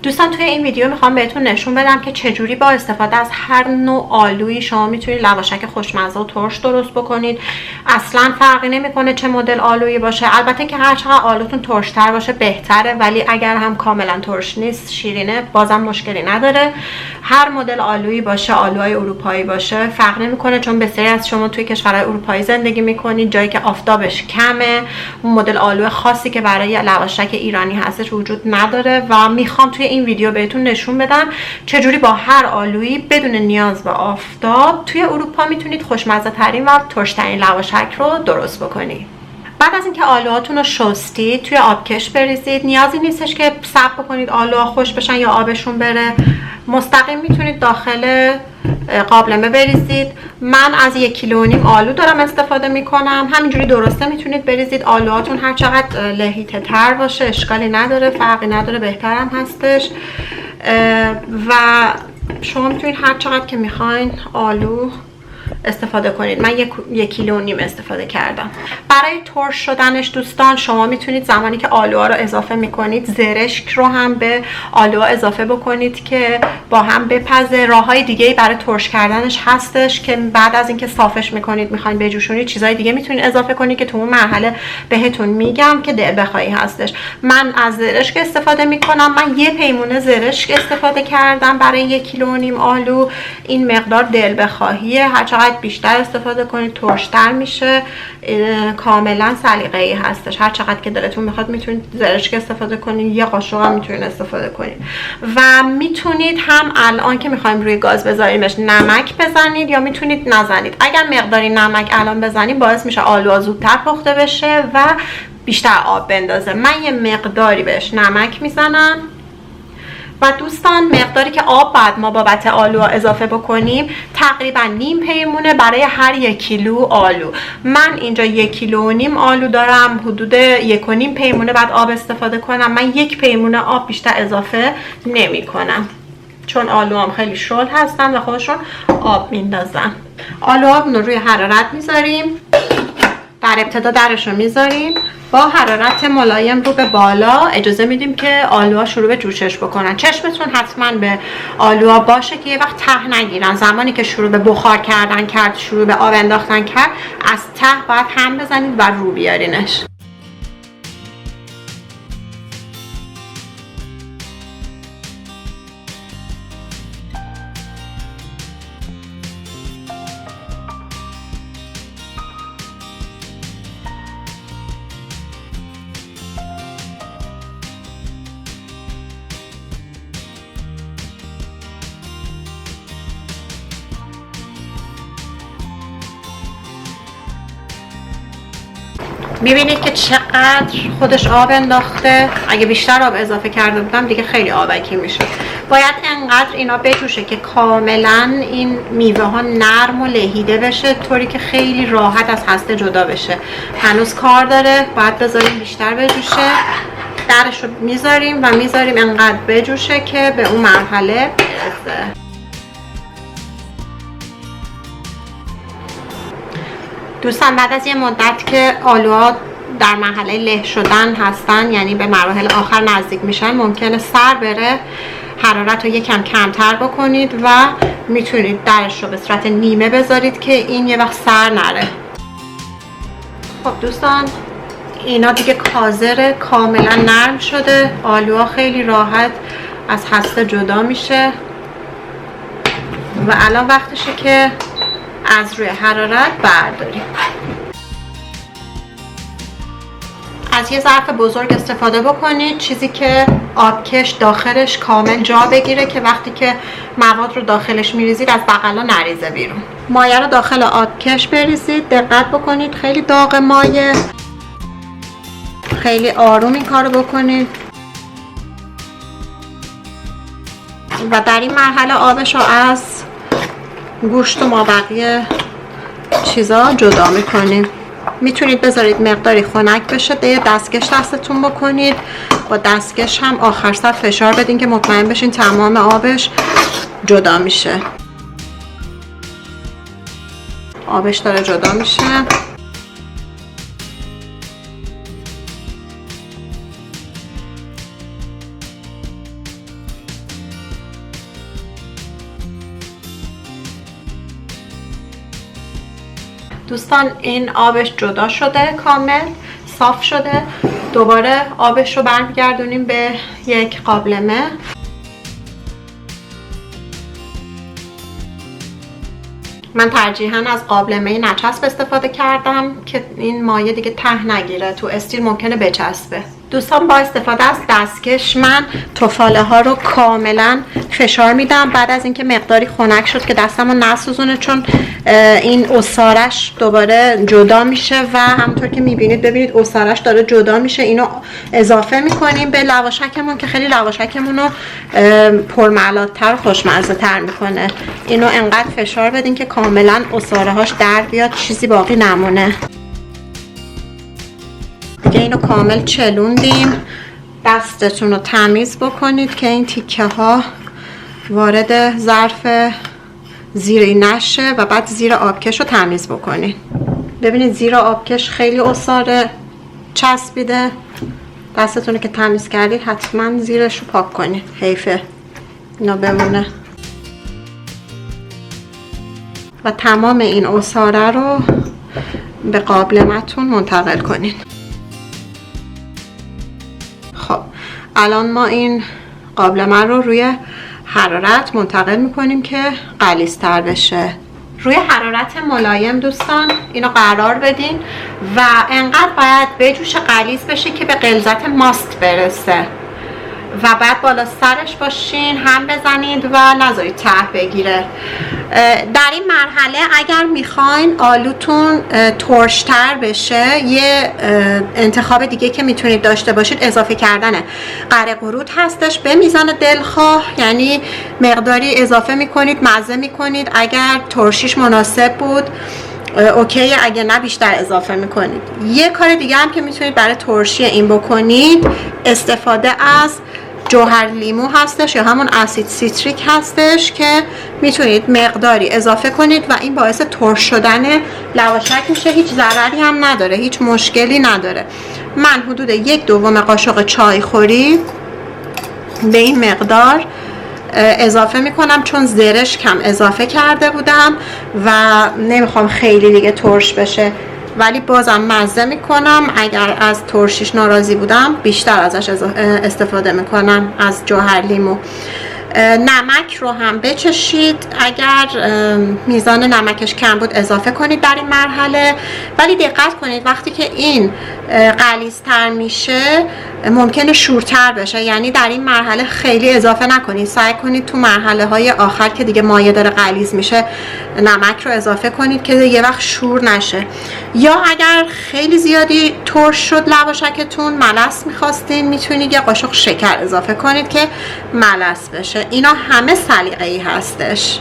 دوستان توی این ویدیو میخوام بهتون نشون بدم که چجوری با استفاده از هر نوع آلویی شما میتونید لواشک خوشمزه و ترش درست بکنید. اصلا فرقی نمیکنه چه مدل آلویی باشه. البته که هر چقدر آلوتون ترشتر باشه بهتره، ولی اگر هم کاملا ترش نیست، شیرینه، بازم مشکلی نداره. هر مدل آلویی باشه، آلوهای اروپایی باشه، فرق نمیکنه، چون بسیاری از شما توی کشورهای اروپایی زندگی میکنید، جایی که آفتابش کمه. اون مدل آلو خاصی که برای لواشک ایرانی هستش وجود نداره و میخوام توی این ویدیو بهتون نشون بدم چجوری با هر آلویی بدون نیاز به آفتاب توی اروپا میتونید خوشمزه ترین و ترش ترین لواشک رو درست بکنید. بعد از اینکه آلوهاتون رو شستید توی آبکش بریزید. نیازی نیستش که صبر بکنید آلوها خوش بشن یا آبشون بره. مستقیم میتونید داخل قابلمه بریزید. من از 1.5 کیلو آلو دارم استفاده میکنم. همینجوری درسته میتونید بریزید. آلوهاتون هر چقدر لهیته تر باشه اشکالی نداره، فرقی نداره، بهترم هستش. و شما میتونید هر چقدر که میخواین آلو استفاده کنید. من 1.5 کیلو استفاده کردم. برای ترش شدنش دوستان شما میتونید زمانی که آلوها رو اضافه میکنید زرشک رو هم به آلوها اضافه بکنید که با هم بپزه. راههای دیگه‌ای برای ترش کردنش هستش که بعد از اینکه صافش میکنید میخواین بجوشونید چیزای دیگه میتونید اضافه کنید که تو اون مرحله بهتون میگم که دل بخواهی هستش. من از زرشک استفاده میکنم. من 1 پیمونه زرشک استفاده کردم برای 1.5 کیلو آلو. این مقدار دل بخواهیه. هر چقدر بیشتر استفاده کنید ترشتر میشه. کاملا سلیقه‌ای هستش. هر چقدر که دلتون میخواد میتونید زرشک استفاده کنید. یه قاشق هم میتونید استفاده کنید. و میتونید هم الان که میخوایم روی گاز بذاریمش نمک بزنید یا میتونید نزنید. اگر مقداری نمک الان بزنید باعث میشه آلوها زودتر پخته بشه و بیشتر آب بندازه. من یه مقداری بهش نمک میزنم. و دوستان مقداری که آب بعد ما بابت آلو اضافه بکنیم تقریبا نیم پیمونه برای هر 1 کیلو آلو. من اینجا 1.5 کیلو آلو دارم، حدود 1.5 پیمونه بعد آب استفاده کنم. من 1 پیمونه آب بیشتر اضافه نمی کنم چون آلوام خیلی شل هستن و خودشون آب میندازن. آلوها رو روی حرارت میذاریم. در ابتدا درش رو میذاریم، با حرارت ملایم رو به بالا اجازه میدیم که آلوها شروع به جوشش بکنن. چشمتون حتما به آلوها باشه که یه وقت ته نگیرن. زمانی که شروع به بخار کردن کرد، شروع به آب انداختن کرد، از ته باید هم بزنید و رو بیارینش. میبینید که چقدر خودش آب انداخته. اگه بیشتر آب اضافه کرده بودم دیگه خیلی آبکی میشه. باید انقدر اینا بجوشه که کاملا این میوه ها نرم و لهیده بشه، طوری که خیلی راحت از هسته جدا بشه. هنوز کار داره، باید بذاریم بیشتر بجوشه. درش رو میذاریم و میذاریم انقدر بجوشه که به اون مرحله برسه. دوستان بعد از یه مدت که آلوها در مرحله له شدن هستن، یعنی به مراحل آخر نزدیک میشن، ممکنه سر بره. حرارت رو یکم کمتر بکنید و میتونید درش رو به صورت نیمه بذارید که این یه وقت سر نره. خب دوستان اینا دیگه کازره، کاملا نرم شده. آلوها خیلی راحت از هسته جدا میشه و الان وقتشه که از روی حرارت برداریم. از یه ظرف بزرگ استفاده بکنید، چیزی که آبکش داخلش کامل جا بگیره که وقتی که مواد رو داخلش میریزید از بغلا نریزه بیرون. مایه رو داخل آبکش بریزید. دقت بکنید خیلی داغ مایه. خیلی آروم این کارو بکنید و در این مرحله آبش رو از گوشت و مابقی چیزا جدا میکنیم. میتونید بذارید مقداری خنک بشه، دستکش دستتون بکنید. با دستکش هم آخر سر فشار بدین که مطمئن بشین تمام آبش جدا میشه. آبش داره جدا میشه. دوستان این آبش جدا شده، کامل صاف شده. دوباره آبش رو برمیگردونیم به یک قابلمه. من ترجیحاً از قابلمه نچسب استفاده کردم که این مایع دیگه ته نگیره، تو استیل ممکنه بچسبه. دوستان با استفاده از دستکش من تفاله ها رو کاملا فشار میدم بعد از اینکه مقداری خنک شد که دستمو نسوزونه، چون این عصارش دوباره جدا میشه و همونطور که میبینید ببینید عصارش داره جدا میشه. اینو اضافه میکنیم به لواشکمون که خیلی لواشکمون رو پرملات‌تر و خوشمزه تر میکنه. اینو انقدر فشار بدین که کاملا عصاره هاش در بیاد، چیزی باقی نمونه. دیگه اینو کامل چلوندیم. دستتون رو تمیز بکنید که این تیکه ها وارد ظرف زیری نشه و بعد زیر آبکش رو تمیز بکنید. ببینید زیر آبکش خیلی عصاره چسبیده. دستتون رو که تمیز کردید حتما زیرش رو پاک کنید، حیفه اینا بمونه. و تمام این عصاره رو به قابلمتون منتقل کنید. خب الان ما این قابلمه رو روی حرارت منتقل میکنیم که غلیظ‌تر بشه. روی حرارت ملایم دوستان اینو قرار بدین و انقدر باید بجوشه غلیظ بشه که به غلظت ماست برسه و بعد بالا سرش باشین، هم بزنید و نذارید ته بگیره. در این مرحله اگر میخواین آلوتون ترشتر بشه، یه انتخاب دیگه که میتونید داشته باشید اضافه کردن قره قرود هستش به میزان دلخواه، یعنی مقداری اضافه میکنید، مزه میکنید. اگر ترشیش مناسب بود اوکی، اگه نه بیشتر اضافه میکنید. یه کار دیگه هم که میتونید برای ترشی این بکنید استفاده از جوهر لیمو هستش یا همون اسید سیتریک هستش که میتونید مقداری اضافه کنید و این باعث ترش شدن لواشک میشه. هیچ ضرری هم نداره، هیچ مشکلی نداره. من حدود 1/2 قاشق چای خوری به این مقدار اضافه میکنم، چون زرش کم اضافه کرده بودم و نمیخوام خیلی دیگه ترش بشه، ولی بازم مزه میکنم. اگر از ترشیش ناراضی بودم بیشتر ازش استفاده میکنم از جوهر لیمو. نمک رو هم بچشید، اگر میزان نمکش کم بود اضافه کنید در این مرحله، ولی دقت کنید وقتی که این غلیظ‌تر میشه ممکنه شورتر بشه، یعنی در این مرحله خیلی اضافه نکنید. سعی کنید تو مرحله های آخر که دیگه مایع داره غلیظ میشه نمک رو اضافه کنید که یه وقت شور نشه. یا اگر خیلی زیادی ترش شد لواشکتون، ملس میخواستین، میتونید یه قاشق شکر اضافه کنید که ملس بشه. اینا همه سلیقه‌ای هستش.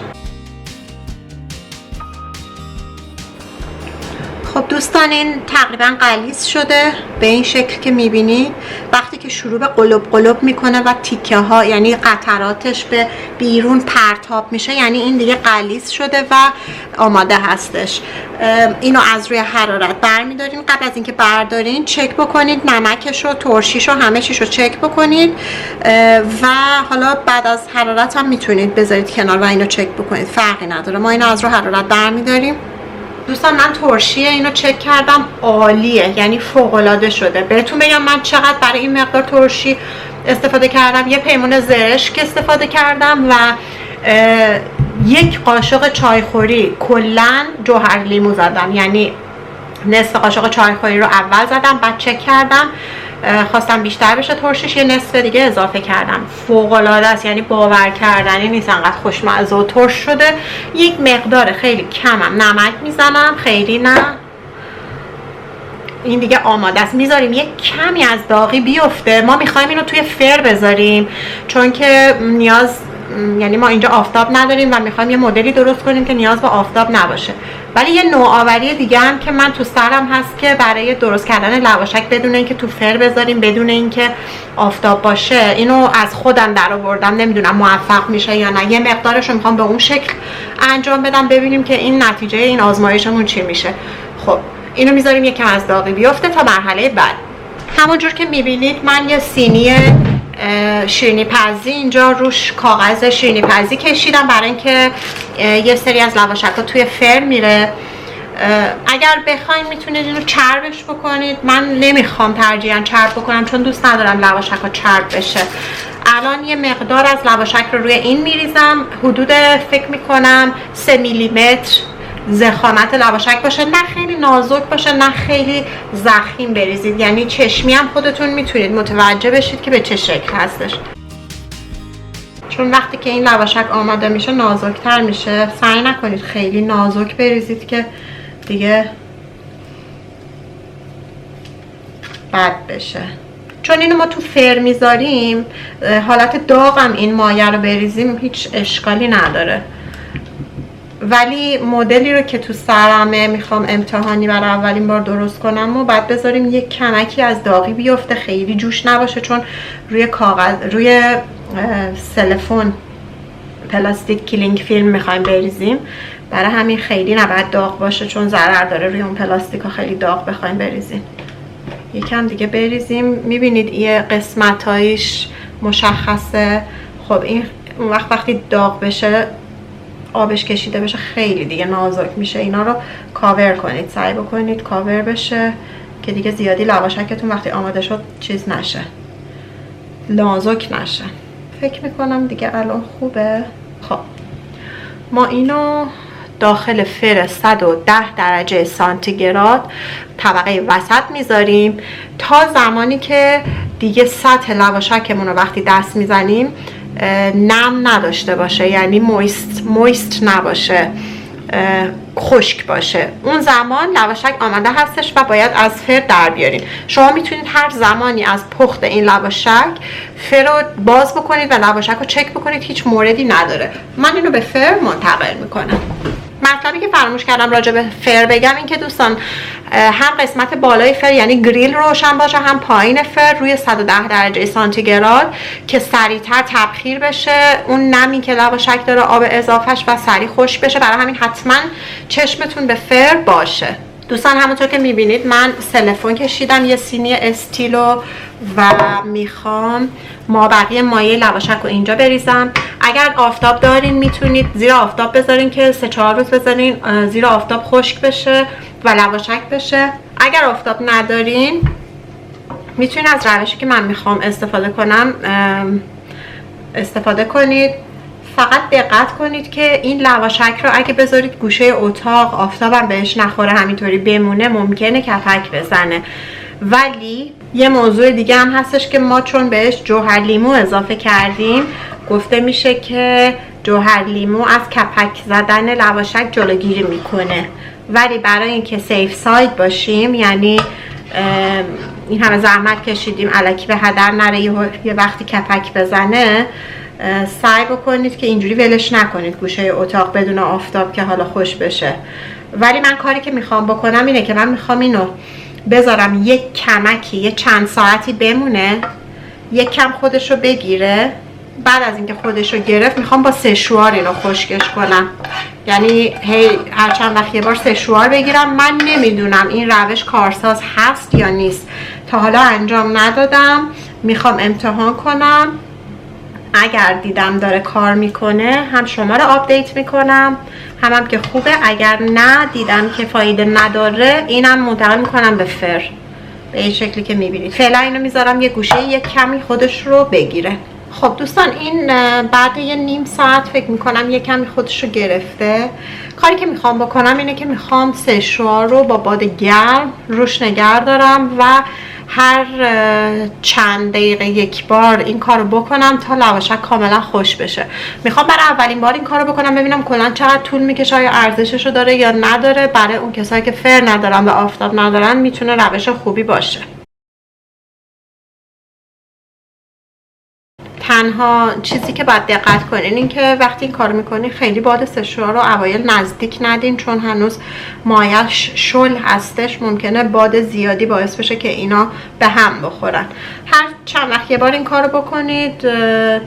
خب دوستان این تقریبا غلیظ شده به این شکل که میبینید. وقتی که شروع به قلوب میکنه و تیکه ها یعنی قطراتش به بیرون پرتاب میشه، یعنی این دیگه غلیظ شده و آماده هستش. اینو از روی حرارت برمیدارین. قبل از اینکه بردارین چک بکنید نمکش رو، ترشیش رو، همه چیش رو چک بکنید و حالا بعد از حرارت هم میتونید بذارید کنار و اینو چک بکنید، فرقی نداره. ما اینو از روی حرارت برمیداریم. دوستان من ترشی اینو چک کردم، عالیه، یعنی فوق العاده شده. بهتون بگم من چقدر برای این مقدار ترشی استفاده کردم. یه پیمون زرشک استفاده کردم و 1 قاشق چایخوری کلا جوهر لیمو زدم، یعنی نصف قاشق چایخوری رو اول زدم، بعد چک کردم خواستم بیشتر بشه ترشیش، یه نصف دیگه اضافه کردم. فوق العاده است، یعنی باور کردنی نیست انقدر خوشمزه و ترش شده. یک مقدار خیلی کمم نمک میزنم، خیلی نه. این دیگه آماده است. میذاریم یک کمی از داغی بیفته. ما میخوایم اینو توی فر بذاریم چون که یعنی ما اینجا آفتاب نداریم و میخوایم یه مدلی درست کنیم که نیاز به آفتاب نباشه. ولی یه نوآوری دیگه هم که من تو سرم هست که برای درست کردن لواشک بدون اینکه تو فر بذاریم، بدون اینکه آفتاب باشه، اینو از خودم در آوردم. نمیدونم موفق میشه یا نه. یه مقدارش رو میخوام به اون شکل انجام بدم ببینیم که این نتیجه این آزمایشمون چی میشه. خب اینو میذاریم یکم از داغی بیفته تا مرحله بعد. همونجور که میبینید من یه سینی شیرینی پزی اینجا روش کاغذ شیرینی پزی کشیدم برای اینکه یه سری از لواشک‌ها توی فر میره. اگر بخواین میتونید اینو چربش بکنید. من نمیخوام ترجیحاً چرب بکنم چون دوست ندارم لواشک ها چرب بشه. الان یه مقدار از لواشک رو روی این میریزم، حدود فکر میکنم 3 میلیمتر ضخامت لواشک باشه، نه خیلی نازک باشه نه خیلی ضخیم بریزید، یعنی چشمی هم خودتون میتونید متوجه بشید که به چه شکل هستش. چون وقتی که این لواشک آماده میشه نازکتر میشه، سعی نکنید خیلی نازک بریزید که دیگه بد بشه. چون اینو ما تو فر میذاریم، حالت داغم این مایه رو بریزیم هیچ اشکالی نداره. ولی مدلی رو که تو سرمه میخوام امتحانی برای اولین بار درست کنم و بعد بذاریم یک کمکی از داغی بیفته، خیلی جوش نباشه، چون روی کاغذ، روی سلفون پلاستیک کلینگ فیلم میخوایم بریزیم، برای همین خیلی نباید داغ باشه چون ضرر داره روی اون پلاستیک ها خیلی داغ بخوایم بریزیم. یکم دیگه بریزیم. میبینید یه قسمتایش مشخصه. خب این اون وقتی داغ بشه، آبش کشیده بشه، خیلی دیگه نازک میشه. اینا رو کاور کنید، سعی بکنید کاور بشه که دیگه زیادی لواشکتون وقتی آماده شد چیز نشه، نازک نشه. فکر میکنم دیگه الان خوبه. خب ما اینو داخل فر 110 درجه سانتیگراد طبقه وسط میذاریم تا زمانی که دیگه سطح لواشکمون رو وقتی دست میزنیم نم نداشته باشه، یعنی مویست نباشه، خشک باشه. اون زمان لواشک آماده هستش و باید از فر در بیارین. شما میتونید هر زمانی از پخت این لواشک فر رو باز بکنید و لواشک رو چک بکنید، هیچ موردی نداره. من اینو به فر منتقل میکنم. مطلبی که فراموش کردم راجع به فر بگم این که دوستان، هم قسمت بالای فر یعنی گریل روشن باشه، هم پایین فر روی 110 درجه سانتیگراد که سریعتر تبخیر بشه، اون نمی که لواشک داره آب اضافهش و سریع خشک بشه. برای همین حتما چشمتون به فر باشه. دوستان همونطور که میبینید من سلفون کشیدم، یه سینی استیلو و میخوام مابقی مایه لواشک رو اینجا بریزم. اگر آفتاب دارین میتونید زیر آفتاب بذارین که 3-4 روز بذارین زیر آفتاب خشک بشه و لواشک بشه. اگر آفتاب ندارین میتونید از روشی که من میخوام استفاده کنم استفاده کنید. فقط دقت کنید که این لواشک رو اگه بذارید گوشه اتاق آفتابم بهش نخوره همینطوری بمونه ممکنه کپک بزنه. ولی یه موضوع دیگه هم هستش که ما چون بهش جوهر لیمو اضافه کردیم گفته میشه که جوهر لیمو از کپک زدن لواشک جلوگیری میکنه. ولی برای اینکه سیف ساید باشیم، یعنی این همه زحمت کشیدیم الکی به هدر نره یه وقتی کپک بزنه، سعی بکنید که اینجوری ولش نکنید گوشه اتاق بدون آفتاب که حالا خوش بشه. ولی من کاری که میخوام بکنم اینه که من میخوام اینو بذارم یک کمکی یه چند ساعتی بمونه، یک کم خودشو بگیره. بعد از اینکه خودشو گرفت میخوام با سشوار اینو خشکش کنم، یعنی هر چند وقت یه بار سشوار بگیرم. من نمیدونم این روش کارساز هست یا نیست، تا حالا انجام ندادم، میخوام امتحان کنم. اگر دیدم داره کار میکنه هم شما رو آپدیت میکنم، هم که خوبه. اگر نه دیدم که فایده نداره اینم منتقل میکنم به فر به این شکلی که میبینید. فعلا اینو میذارم یه گوشه یک کمی خودش رو بگیره. خب دوستان این بعد یه نیم ساعت فکر میکنم یه کمی خودش رو گرفته. کاری که میخوام بکنم اینه که میخوام سشوار رو با باد گرم روش نگه دارم و هر چند دقیقه یک بار این کارو بکنم تا لواشک کاملا خوش بشه. میخوام برای اولین بار این کارو بکنم ببینم کلا چقدر طول میکشه، آیا ارزششو داره یا نداره. برای اون کسایی که فر ندارن و آفتاب ندارن میتونه روش خوبی باشه. تنها چیزی که باید دقت کنین این که وقتی این کارو میکنین خیلی باد سشوار رو اوایل نزدیک ندین، چون هنوز مایش شل هستش، ممکنه باد زیادی باعث بشه که اینا به هم بخورن. هر چند وقت یه بار این کارو بکنید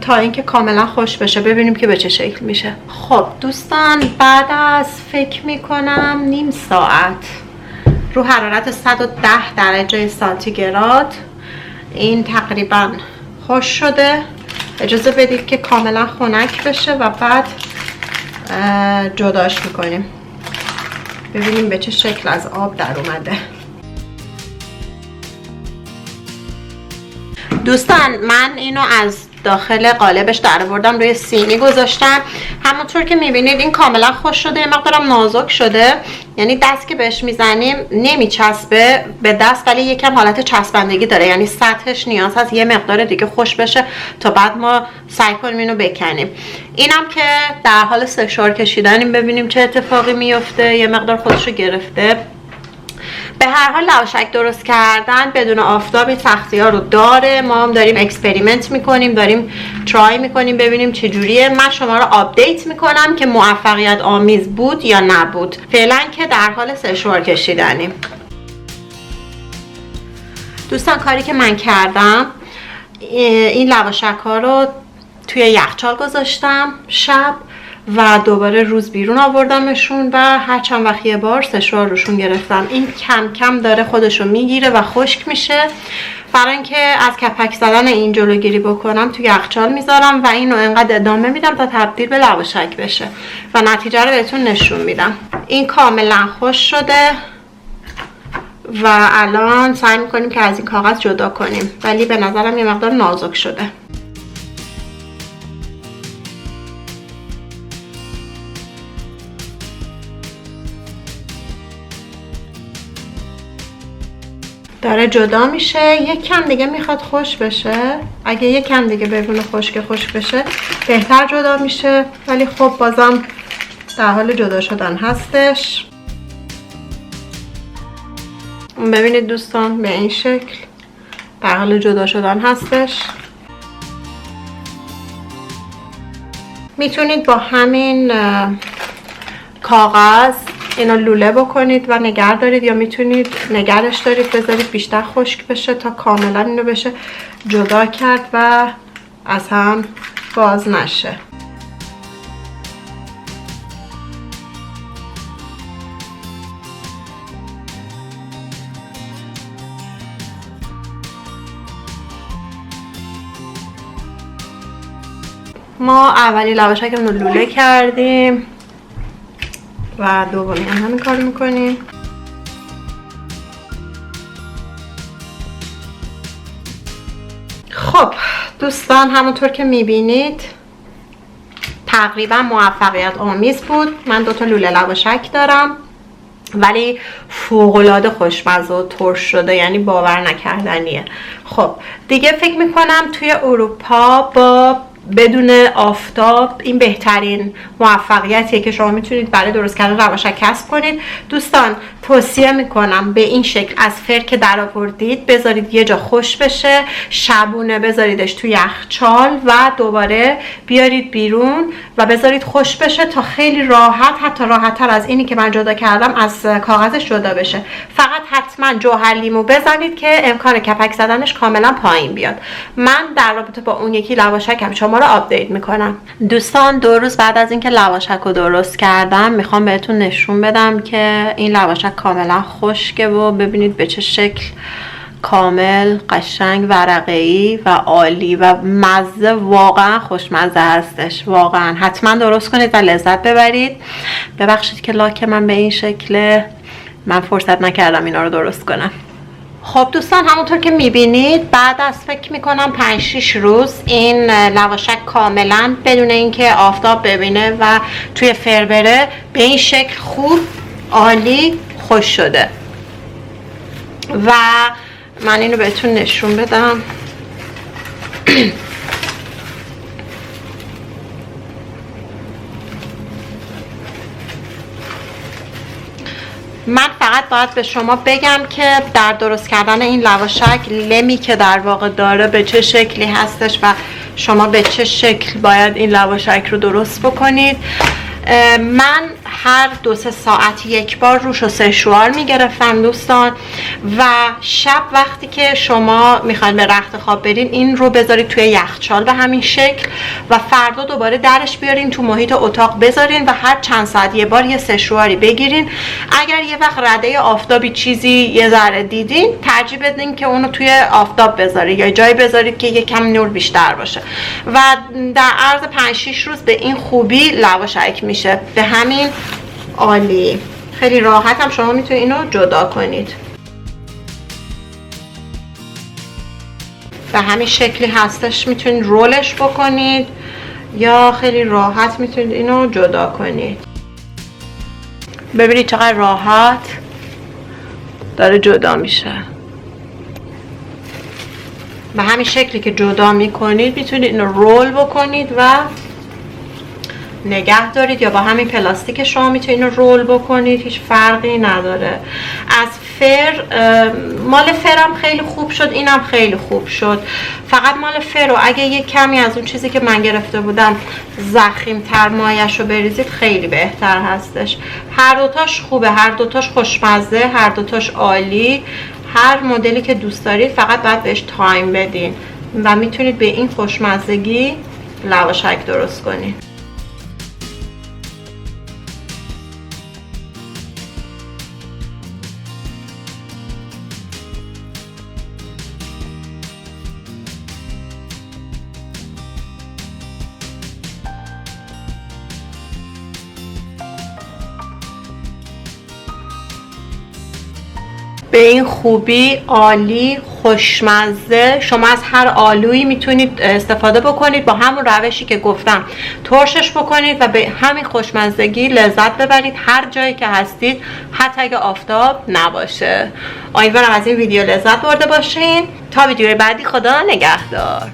تا اینکه کاملا خوش بشه، ببینیم که به چه شکل میشه. خب دوستان بعد از فکر میکنم نیم ساعت رو حرارت 110 درجه سانتیگراد این تقریبا خوش شده. اجازه بدید که کاملا خنک بشه و بعد جداش میکنیم. ببینیم به چه شکل از آب در اومده. دوستان من اینو از داخل قالبش در آوردم، روی سینی گذاشتم. همونطور که میبینید این کاملا خوش شده، یه مقدارم نازک شده، یعنی دست که بهش میزنیم نمیچسبه به دست، ولی یکم حالت چسبندگی داره، یعنی سطحش نیاز هست یه مقدار دیگه خوش بشه تا بعد ما سعی کنیم اینو بکنیم. اینم که در حال سشوار کشیدنیم، ببینیم چه اتفاقی میفته. یه مقدار خودشو گرفته. به هر حال لواشک درست کردن بدون آفتاب سختی‌ها رو داره. ما هم داریم اکسپریمنت میکنیم، داریم ترای میکنیم ببینیم چه جوریه. من شما رو آپدیت میکنم که موفقیت آمیز بود یا نبود. فعلا که در حال سشوار کشیدنیم. دوستان کاری که من کردم، این لواشک ها رو توی یخچال گذاشتم شب و دوباره روز بیرون آوردمشون و هر چند وقت یه بار سشوار روشون گرفتم. این کم کم داره خودشو میگیره و خشک میشه. برای اینکه از کپک زدن این جلوگیری بکنم توی یخچال میذارم و اینو انقدر ادامه میدم تا تبدیل به لواشک بشه و نتیجه رو بهتون نشون میدم. این کاملا خشک شده و الان سعی میکنیم که از این کاغذ جدا کنیم، ولی به نظرم یه مقدار نازک شده. داره جدا میشه. یک کم دیگه میخواد خشک بشه. اگه یک کم دیگه ببینه خشک بشه بهتر جدا میشه، ولی خب بازم در حال جدا شدن هستش. ببینید دوستان به این شکل در حال جدا شدن هستش. میتونید با همین کاغذ اینو لوله بکنید و نگه دارید، یا میتونید نگرش دارید بذارید بیشتر خشک بشه تا کاملا اینو بشه جدا کرد و از هم باز نشه. ما اولی لواشکمون رو لوله کردیم و دومی هم همین کار میکنیم. خب دوستان همونطور که میبینید تقریبا موفقیت آمیز بود. من 2 تا لوله لواشک دارم ولی فوق‌العاده خوشمزه و ترش شده، یعنی باور نکردنیه. خب دیگه فکر میکنم توی اروپا با بدون آفتاب این بهترین موفقیتیه که شما میتونید برای درست کردن لواشک کسب کنید. دوستان توصیه میکنم به این شکل از فر که در آوردید بذارید یه جا خوش بشه، شبونه بذاریدش تو یخچال و دوباره بیارید بیرون و بذارید خوش بشه تا خیلی راحت، حتی راحت‌تر از اینی که من جدا کردم، از کاغذش جدا بشه. فقط حتما جوهر لیمو بزنید که امکان کپک زدنش کاملا پایین بیاد. من در رابطه با اون یکی لواشکم شما رو آپدیت میکنم. دوستان 2 روز بعد از اینکه لواشک رو درست کردم میخوام بهتون نشون بدم که این لواشک کاملا خشکه و ببینید به چه شکل کامل قشنگ ورقه‌ای و عالی و مزه، واقعا خوشمزه هستش. واقعا حتما درست کنید و لذت ببرید. ببخشید که لاک من به این شکله، من فرصت نکردم اینا رو درست کنم. خب دوستان همونطور که میبینید بعد از فکر میکنم 5-6 روز این لواشک کاملا بدون اینکه آفتاب ببینه و توی فر بره به این شکل خوب عالی خوش شده و من اینو بهتون نشون بدم. من فقط باید به شما بگم که در درست کردن این لواشک لمی که در واقع داره به چه شکلی هستش و شما به چه شکل باید این لواشک رو درست بکنید. من هر 2-3 ساعت یک بار روش رو سشوار میگرفتم دوستان و شب وقتی که شما میخواین به رخت خواب برین این رو بذارید توی یخچال به همین شکل و فردا دوباره درش بیارین تو محیط اتاق بذارین و هر چند ساعت یه بار یه سشواری بگیرین. اگر یه وقت رده آفتابی چیزی یه ذره دیدین ترجیح بدین که اونو توی آفتاب بذارید یا جایی بذارید که یکم نور بیشتر باشه و در عرض 5-6 روز به این خوبی لواشک میشه. به همین عالی، خیلی راحت هم شما میتونید اینو جدا کنید. به همین شکلی هستش، میتونید رولش بکنید یا خیلی راحت میتونید اینو جدا کنید. ببینید چقدر راحت داره جدا میشه. به همین شکلی که جدا میکنید میتونید اینو رول بکنید و نگه دارید، یا با همین پلاستیک شما میتونید اینو رول بکنید، هیچ فرقی نداره. از فر، مال فرم خیلی خوب شد، اینم خیلی خوب شد. فقط مال فر رو اگه یک کمی از اون چیزی که من گرفته بودم ضخیم‌تر مایش رو بریزید خیلی بهتر هستش. هر دوتاش خوبه، هر دوتاش خوشمزه، هر دوتاش عالی. هر مدلی که دوست دارید فقط باید بهش تایم بدین و میتونید به این خوشمزگی لواشک درست کنید. به این خوبی، عالی، خوشمزه. شما از هر آلویی میتونید استفاده بکنید، با همون روشی که گفتم ترشش بکنید و به همین خوشمزگی لذت ببرید هر جایی که هستید، حتی اگه آفتاب نباشه. امیدوارم از این ویدیو لذت برده باشین. تا ویدیوی بعدی، خدا نگهدار.